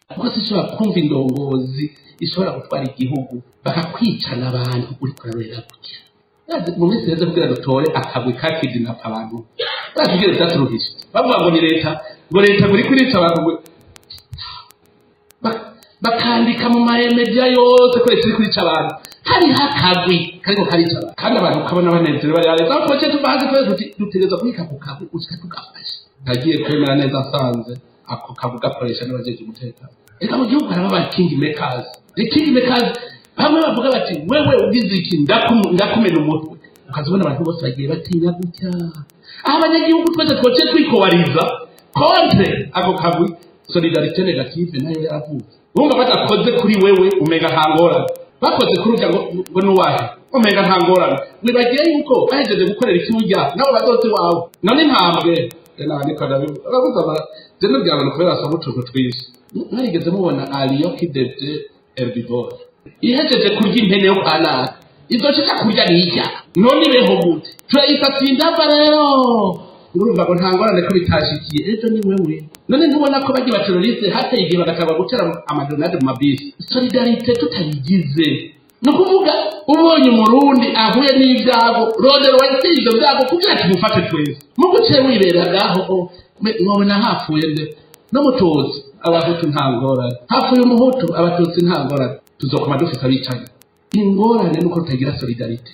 kuko sishobora kumva indongozi ishobora gutwara igihugu bakakwicana abantu uri kurarorera gutya. Mu minsi heza kugira dutore akagwi kakidinapa abantu batubwire byaturuhije bavuga ngo ni leta muri kurica abantu bakandika mu mamedia yose ko leta iri kurica abantu hari hakagwi kariko karica abantu kandi abantu ukabona banezerewe bari leta ko cyo tubazi ko dutegereza kwika ku kagwi ushaka tukafasha nagiye kwemera neza asanze ako kagwi gakoresha n'abajeje umutekano reka mu gihugu haraba ba king makers bamwe bavuga bati wewe ugize iki ndakumena umutwe ukazibona abantu bose bagiye batinya gutya abanyagihugu twese twoce twikowariza contre ako kagwi solidarité négative nayo yaravuze bumva batakoze kuri wewe umega ntangorane bakoze kuri ujya ngo nuwahe umega ntangorane nibagiye yuko bahejeje gukorera ikiburya nabo bazoze wawe none ntambwe nandika ndabivuga jeno byabana kubera asaba utuntu twinshi narigeze mubona aliyo kidede herbivore ihejeje kurya impene yo kwanaka izoshika kurya nijya none ibeho gute turayifatiye indava rero urumva ngo ntangorane ko bitashikiye ejo ni wewe none ntubona ko bagiye bateroriste hateye igihe bagakaba gutera amadonade mu mabisi solidarité tutayigize no kuvuga ubonye umurundi ahuye n'ibyago rodero watizo byago kugira tumufate twese mu guce wiberagaho none hapfuye nde no mutozi abahutu ntangorane hapfuye umuhutu abatutsi ntangorane tuzokoma dufite abicanye ingorane nuko tutagira solidarité